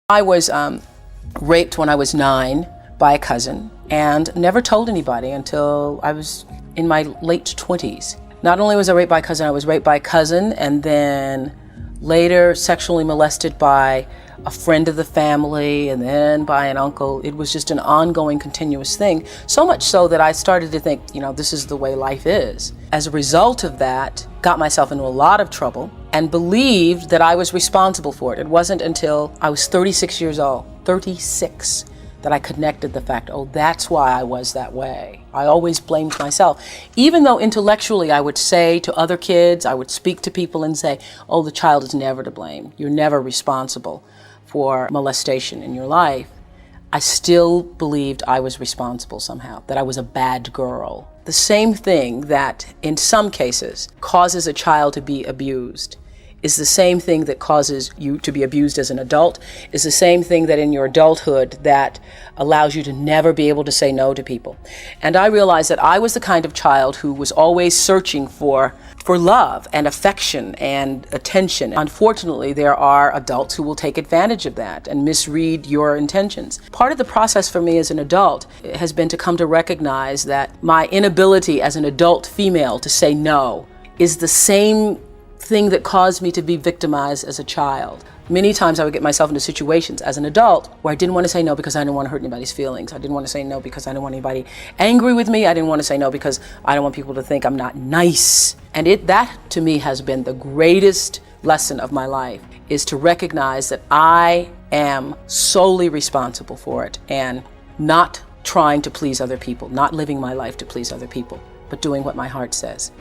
I was raped when I was 9 by a cousin and never told anybody until I was in my late 20s. Not only was I raped by a cousin, I was raped by a cousin and then later sexually molested by a friend of the family and then by an uncle. It was just an ongoing, continuous thing. So much so that I started to think, this is the way life is. As a result of that, got myself into a lot of trouble and believed that I was responsible for it. It wasn't until I was 36 years old, 36, that I connected the fact, that's why I was that way. I always blamed myself. Even though intellectually I would say to other kids, I would speak to people and say, the child is never to blame. You're never responsible for molestation in your life. I still believed I was responsible somehow, that I was a bad girl. The same thing that in some cases causes a child to be abused is the same thing that causes you to be abused as an adult, is the same thing that in your adulthood that allows you to never be able to say no to people. And I realized that I was the kind of child who was always searching for love and affection and attention. Unfortunately, there are adults who will take advantage of that and misread your intentions. Part of the process for me as an adult has been to come to recognize that my inability as an adult female to say no is the same thing that caused me to be victimized as a child. Many times I would get myself into situations as an adult where I didn't want to say no because I didn't want to hurt anybody's feelings. I didn't want to say no because I didn't want anybody angry with me. I didn't want to say no because I don't want people to think I'm not nice. And that to me has been the greatest lesson of my life, is to recognize that I am solely responsible for it and not trying to please other people, not living my life to please other people, but doing what my heart says.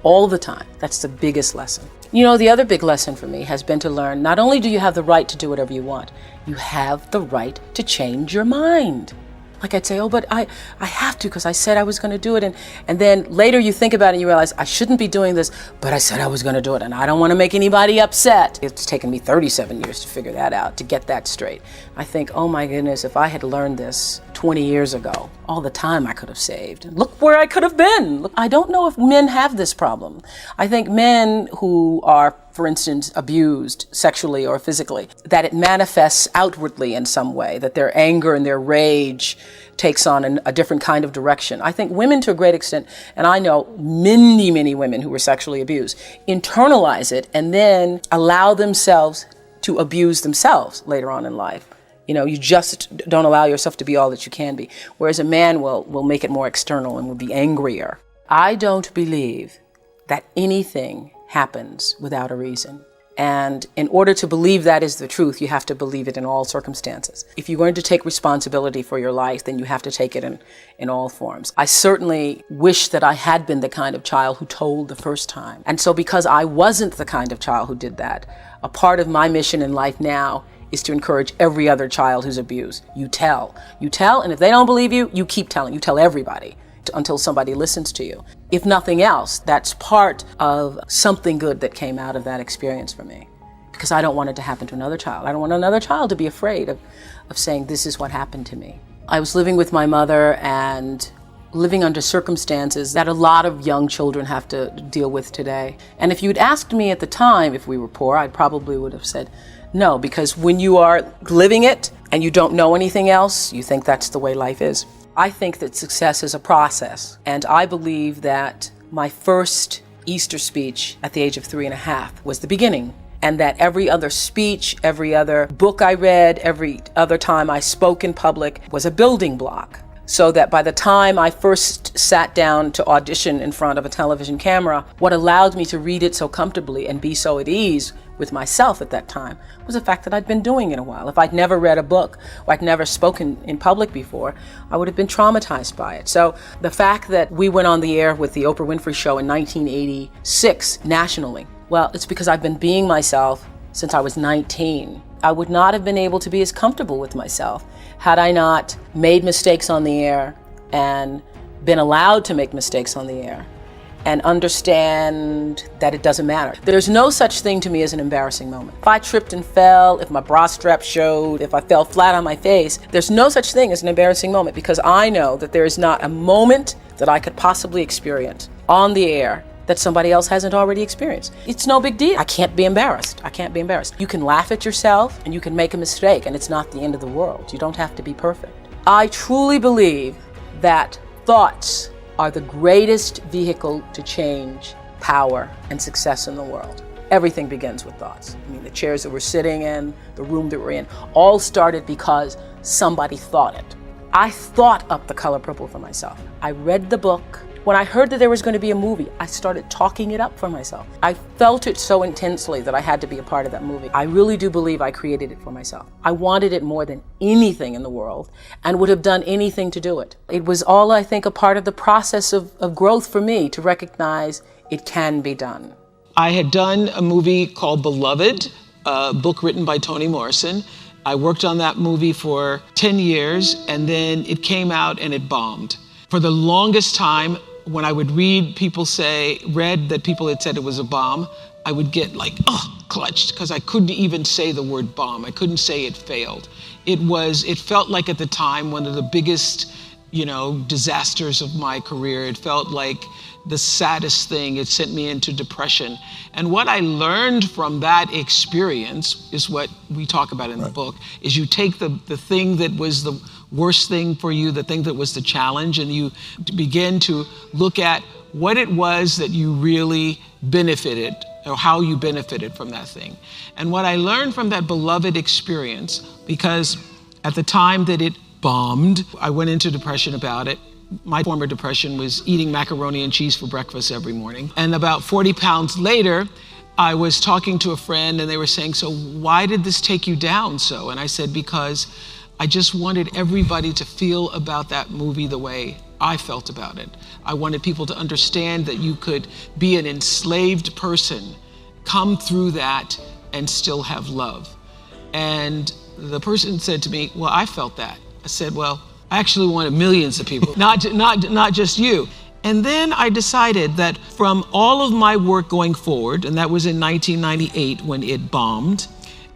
All the time. That's the biggest lesson. The other big lesson for me has been to learn not only do you have the right to do whatever you want, you have the right to change your mind. Like I'd say, but I have to because I said I was going to do it. And then later you think about it and you realize I shouldn't be doing this, but I said I was going to do it and I don't want to make anybody upset. It's taken me 37 years to figure that out, to get that straight. I think, oh my goodness, if I had learned this 20 years ago, all the time I could have saved. Look where I could have been. Look, I don't know if men have this problem. I think men who are, for instance, abused sexually or physically, that it manifests outwardly in some way, that their anger and their rage takes on a different kind of direction. I think women to a great extent, and I know many, many women who were sexually abused, internalize it and then allow themselves to abuse themselves later on in life. You just don't allow yourself to be all that you can be. Whereas a man will make it more external and will be angrier. I don't believe that anything happens without a reason. And in order to believe that is the truth, you have to believe it in all circumstances. If you're going to take responsibility for your life, then you have to take it in all forms. I certainly wish that I had been the kind of child who told the first time. And so because I wasn't the kind of child who did that, a part of my mission in life now is to encourage every other child who's abused. You tell, and if they don't believe you, you keep telling. You tell everybody until somebody listens to you. If nothing else, that's part of something good that came out of that experience for me. Because I don't want it to happen to another child. I don't want another child to be afraid of saying, this is what happened to me. I was living with my mother and living under circumstances that a lot of young children have to deal with today. And if you'd asked me at the time if we were poor, I probably would have said no, because when you are living it and you don't know anything else, you think that's the way life is. I think that success is a process, and I believe that my first Easter speech at the age of 3.5 was the beginning, and that every other speech, every other book I read, every other time I spoke in public was a building block. So that by the time I first sat down to audition in front of a television camera, what allowed me to read it so comfortably and be so at ease with myself at that time was the fact that I'd been doing it a while. If I'd never read a book or I'd never spoken in public before, I would have been traumatized by it. So the fact that we went on the air with the Oprah Winfrey Show in 1986 nationally, well, it's because I've been being myself since I was 19. I would not have been able to be as comfortable with myself had I not made mistakes on the air and been allowed to make mistakes on the air and understand that it doesn't matter. There's no such thing to me as an embarrassing moment. If I tripped and fell, if my bra strap showed, if I fell flat on my face, there's no such thing as an embarrassing moment because I know that there is not a moment that I could possibly experience on the air that somebody else hasn't already experienced. It's no big deal. I can't be embarrassed. I can't be embarrassed. You can laugh at yourself and you can make a mistake, and it's not the end of the world. You don't have to be perfect. I truly believe that thoughts are the greatest vehicle to change power and success in the world. Everything begins with thoughts. I mean, the chairs that we're sitting in, the room that we're in, all started because somebody thought it. I thought up The Color Purple for myself. I read the book. When I heard that there was going to be a movie, I started talking it up for myself. I felt it so intensely that I had to be a part of that movie. I really do believe I created it for myself. I wanted it more than anything in the world and would have done anything to do it. It was all, I think, a part of the process of growth for me to recognize it can be done. I had done a movie called Beloved, a book written by Toni Morrison. I worked on that movie for 10 years, and then it came out and it bombed. For the longest time, when I would read that people had said it was a bomb, I would get clutched, because I couldn't even say the word bomb. I couldn't say it failed. It felt like at the time one of the biggest, disasters of my career. It felt like the saddest thing. It sent me into depression. And what I learned from that experience is what we talk about in the book, is you take the thing that was the worst thing for you, the thing that was the challenge, and you begin to look at what it was that you really benefited, or how you benefited from that thing. And what I learned from that Beloved experience, because at the time that it bombed, I went into depression about it. My former depression was eating macaroni and cheese for breakfast every morning. And about 40 pounds later, I was talking to a friend and they were saying, "So why did this take you down so?" And I said, "Because I just wanted everybody to feel about that movie the way I felt about it. I wanted people to understand that you could be an enslaved person, come through that, and still have love." And the person said to me, "Well, I felt that." I said, "Well, I actually wanted millions of people, not just you." And then I decided that from all of my work going forward, and that was in 1998 when it bombed,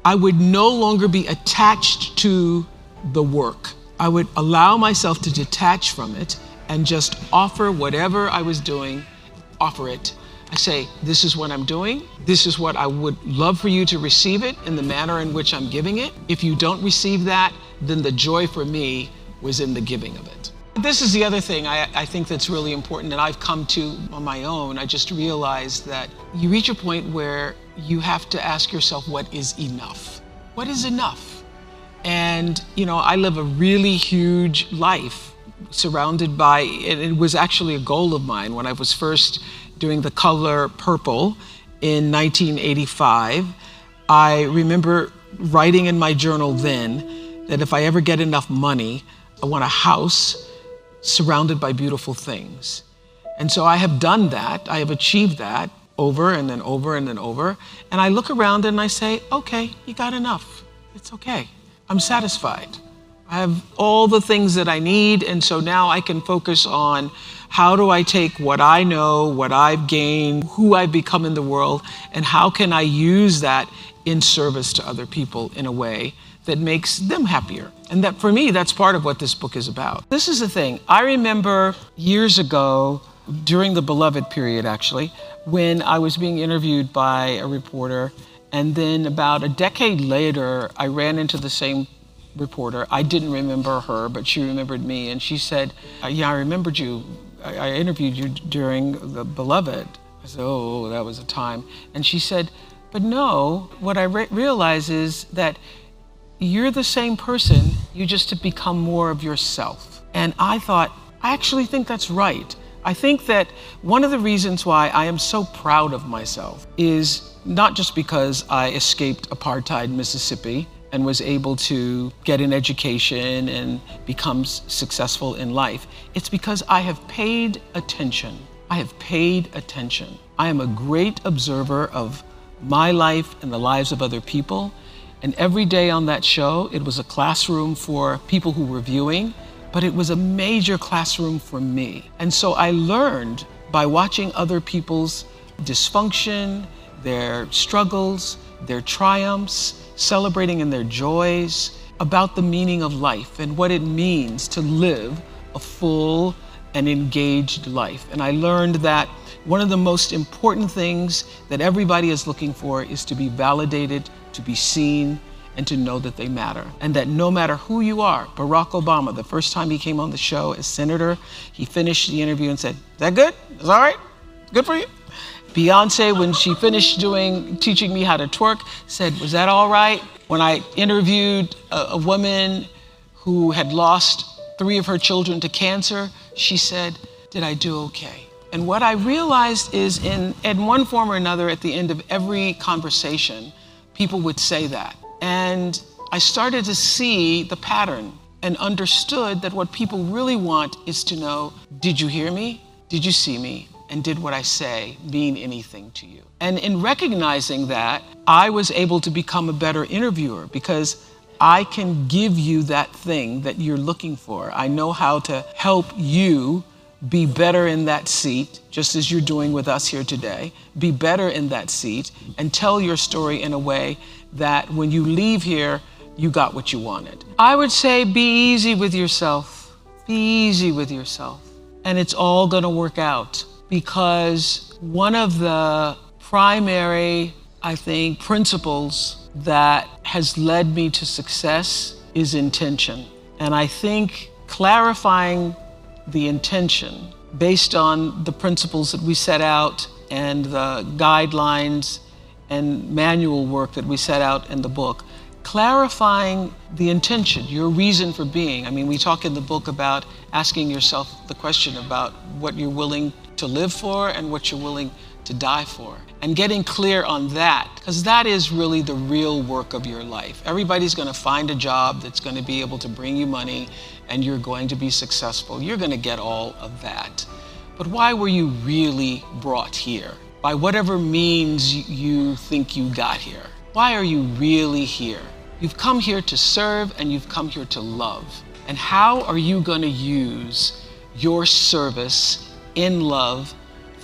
I would no longer be attached to the work. I would allow myself to detach from it and just offer whatever I was doing, offer it. I say, this is what I'm doing. This is what I would love for you to receive it in the manner in which I'm giving it. If you don't receive that, then the joy for me was in the giving of it. This is the other thing I think that's really important, and I've come to on my own. I just realized that you reach a point where you have to ask yourself, what is enough? What is enough? And, I live a really huge life surrounded by, and it was actually a goal of mine when I was first doing The Color Purple in 1985. I remember writing in my journal then that if I ever get enough money, I want a house surrounded by beautiful things. And so I have done that. I have achieved that over and then over and then over. And I look around and I say, okay, you got enough. It's okay. I'm satisfied. I have all the things that I need. And so now I can focus on how do I take what I know, what I've gained, who I've become in the world, and how can I use that in service to other people in a way that makes them happier. And that, for me, that's part of what this book is about. This is the thing. I remember years ago, during the Beloved period, actually, when I was being interviewed by a reporter, and then about a decade later, I ran into the same reporter. I didn't remember her, but she remembered me, and she said, yeah, I remembered you. I interviewed you during the Beloved. I said, oh, that was a time. And she said, but no, what I realize is that you're the same person, you just have become more of yourself. And I thought, I actually think that's right. I think that one of the reasons why I am so proud of myself is not just because I escaped apartheid Mississippi and was able to get an education and become successful in life. It's because I have paid attention. I have paid attention. I am a great observer of my life and the lives of other people. And every day on that show, it was a classroom for people who were viewing, but it was a major classroom for me. And so I learned by watching other people's dysfunction, their struggles, their triumphs, celebrating in their joys, about the meaning of life and what it means to live a full and engaged life. And I learned that One of the most important things that everybody is looking for is to be validated, to be seen, and to know that they matter. And that no matter who you are, Barack Obama, the first time he came on the show as senator, he finished the interview and said, "Is that good? Is that all right? Good for you?" Beyonce, when she finished teaching me how to twerk, said, "Was that all right?" When I interviewed a woman who had lost 3 of her children to cancer, she said, "Did I do okay?" And what I realized is in one form or another, at the end of every conversation, people would say that. And I started to see the pattern and understood that what people really want is to know, did you hear me? Did you see me? And did what I say mean anything to you? And in recognizing that, I was able to become a better interviewer because I can give you that thing that you're looking for. I know how to help you be better in that seat, just as you're doing with us here today. Be better in that seat and tell your story in a way that when you leave here, you got what you wanted. I would say be easy with yourself. Be easy with yourself. And it's all gonna work out, because one of the primary, I think, principles that has led me to success is intention. And I think clarifying the intention based on the principles that we set out and the guidelines and manual work that we set out in the book, clarifying the intention, your reason for being. I mean, we talk in the book about asking yourself the question about what you're willing to live for and what you're willing to die for. And getting clear on that, because that is really the real work of your life. Everybody's gonna find a job that's gonna be able to bring you money and you're going to be successful. You're gonna get all of that. But why were you really brought here? By whatever means you think you got here. Why are you really here? You've come here to serve and you've come here to love. And how are you gonna use your service in love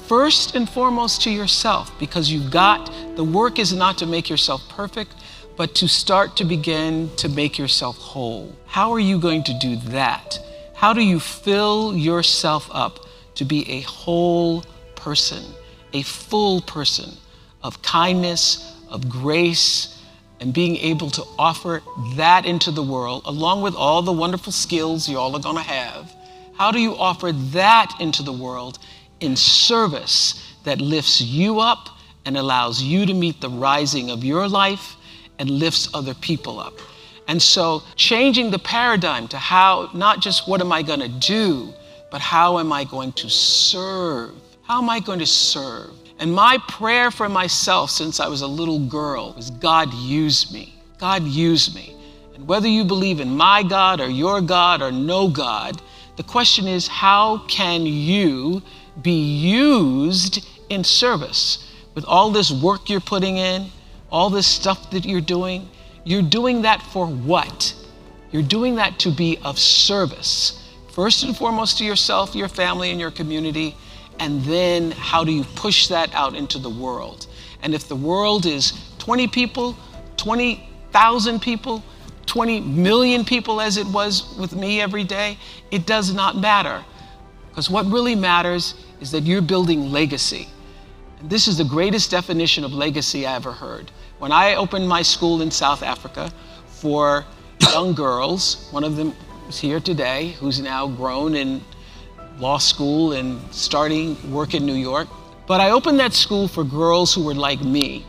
first and foremost to yourself? Because the work is not to make yourself perfect, but to start to begin to make yourself whole. How are you going to do that? How do you fill yourself up to be a whole person, a full person of kindness, of grace, and being able to offer that into the world, along with all the wonderful skills you all are gonna have? How do you offer that into the world in service that lifts you up and allows you to meet the rising of your life and lifts other people up? And so changing the paradigm to how, not just what am I gonna do, but how am I going to serve? How am I going to serve? And my prayer for myself since I was a little girl was, God, use me. God, use me. And whether you believe in my God or your God or no God, the question is, how can you be used in service? With all this work you're putting in, all this stuff that you're doing that for what? You're doing that to be of service. First and foremost to yourself, your family, and your community. And then how do you push that out into the world? And if the world is 20 people, 20,000 people, 20 million people as it was with me every day, it does not matter. Because what really matters is that you're building legacy. And this is the greatest definition of legacy I ever heard. When I opened my school in South Africa for young girls, one of them is here today, who's now grown in law school and starting work in New York. But I opened that school for girls who were like me.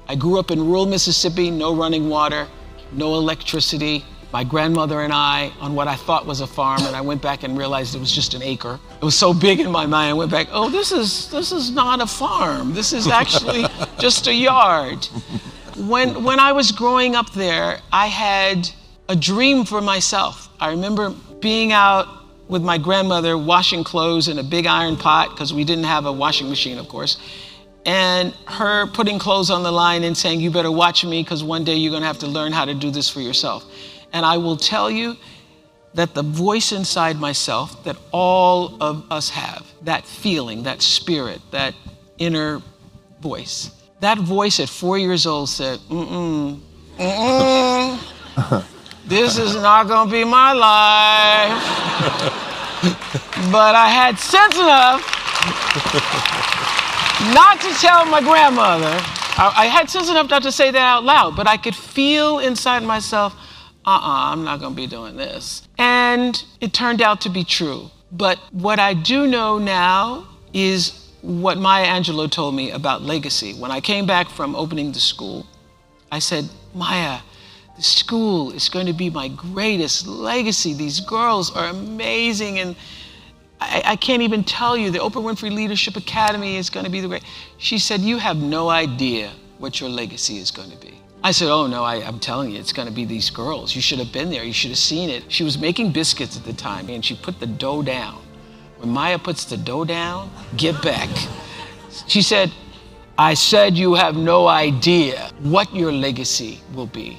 I grew up in rural Mississippi, no running water, no electricity. My grandmother and I on what I thought was a farm, and I went back and realized it was just an acre. It was so big in my mind, I went back, oh, this is not a farm. This is actually just a yard. When I was growing up there, I had a dream for myself. I remember being out with my grandmother washing clothes in a big iron pot, because we didn't have a washing machine, of course, and her putting clothes on the line and saying, you better watch me, because one day you're gonna have to learn how to do this for yourself. And I will tell you that the voice inside myself that all of us have, that feeling, that spirit, that inner voice, that voice at 4 years old said, this is not gonna be my life. But I had sense enough not to tell my grandmother. I had sense enough not to say that out loud, but I could feel inside myself, I'm not gonna be doing this. And it turned out to be true. But what I do know now is what Maya Angelou told me about legacy. When I came back from opening the school, I said, Maya, the school is going to be my greatest legacy. These girls are amazing, and I can't even tell you, the Oprah Winfrey Leadership Academy is going to be the great. She said, you have no idea what your legacy is going to be. I said, oh no, I'm telling you, it's going to be these girls. You should have been there. You should have seen it. She was making biscuits at the time, and she put the dough down. When Maya puts the dough down, get back. She said, I said you have no idea what your legacy will be,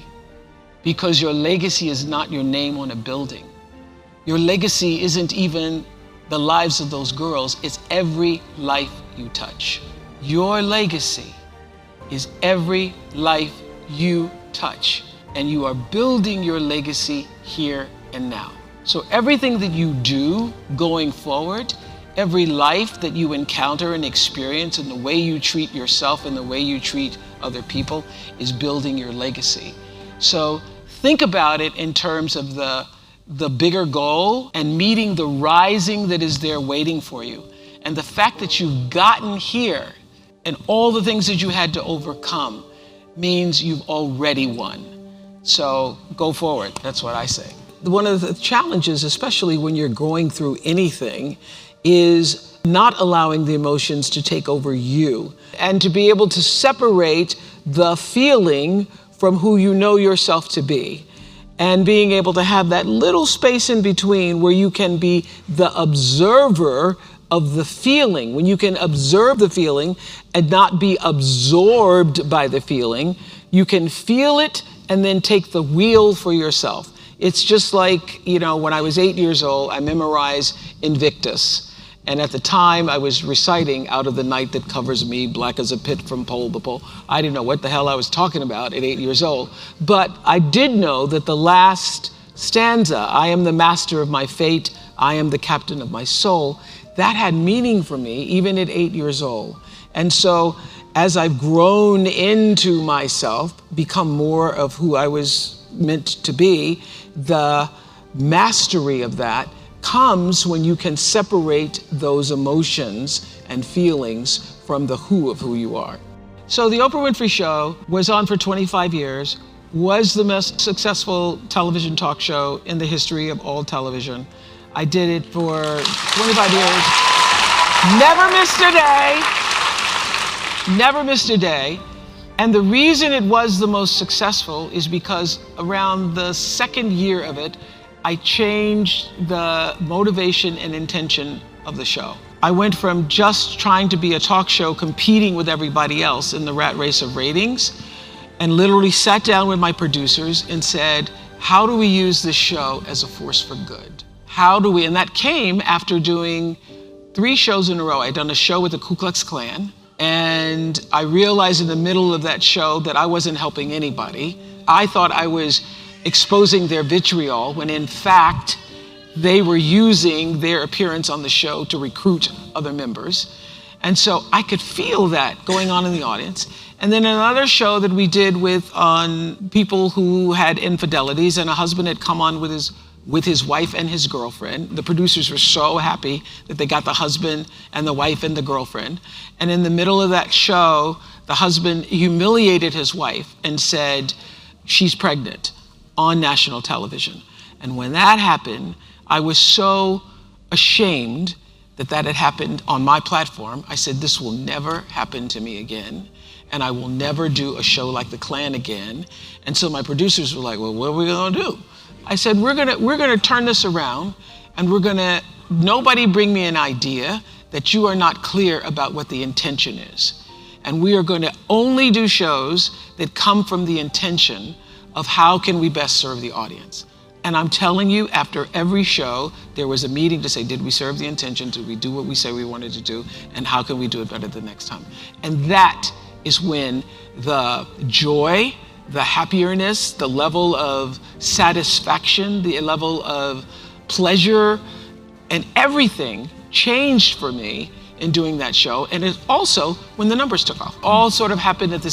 because your legacy is not your name on a building. Your legacy isn't even the lives of those girls, it's every life you touch. Your legacy is every life you touch, and you are building your legacy here and now. So everything that you do going forward, every life that you encounter and experience, and the way you treat yourself and the way you treat other people is building your legacy. So think about it in terms of the bigger goal and meeting the rising that is there waiting for you. And the fact that you've gotten here and all the things that you had to overcome means you've already won. So go forward, that's what I say. One of the challenges, especially when you're going through anything, is not allowing the emotions to take over you, and to be able to separate the feeling from who you know yourself to be, and being able to have that little space in between where you can be the observer of the feeling, when you can observe the feeling and not be absorbed by the feeling. You can feel it and then take the wheel for yourself. It's just like, when I was 8 years old, I memorized Invictus. And at the time, I was reciting "Out of the night that covers me, black as a pit from pole to pole." I didn't know what the hell I was talking about at 8 years old. But I did know that the last stanza, "I am the master of my fate, I am the captain of my soul," that had meaning for me, even at 8 years old. And so as I've grown into myself, become more of who I was meant to be, the mastery of that comes when you can separate those emotions and feelings from the who of who you are. So the Oprah Winfrey Show was on for 25 years, was the most successful television talk show in the history of all television. I did it for 25 years, never missed a day, never missed a day. And the reason it was the most successful is because around the second year of it, I changed the motivation and intention of the show. I went from just trying to be a talk show competing with everybody else in the rat race of ratings, and literally sat down with my producers and said, how do we use this show as a force for good? How do we, and that came after doing 3 shows in a row. I'd done a show with the Ku Klux Klan, and I realized in the middle of that show that I wasn't helping anybody. I thought I was exposing their vitriol, when in fact, they were using their appearance on the show to recruit other members. And so I could feel that going on in the audience. And then another show that we did on people who had infidelities, and a husband had come on with his wife and his girlfriend. The producers were so happy that they got the husband and the wife and the girlfriend. And in the middle of that show, the husband humiliated his wife and said, she's pregnant, on national television. And when that happened, I was so ashamed that that had happened on my platform. I said, this will never happen to me again, and I will never do a show like the Klan again. And so my producers were like, well, what are we gonna do? I said, we're gonna turn this around, and nobody bring me an idea that you are not clear about what the intention is. And we are gonna only do shows that come from the intention of how can we best serve the audience. And I'm telling you, after every show, there was a meeting to say, did we serve the intention? Did we do what we say we wanted to do? And how can we do it better the next time? And that is when the joy, the happiness, the level of satisfaction, the level of pleasure, and everything changed for me, in doing that show. And it also when the numbers took off. All sort of happened at the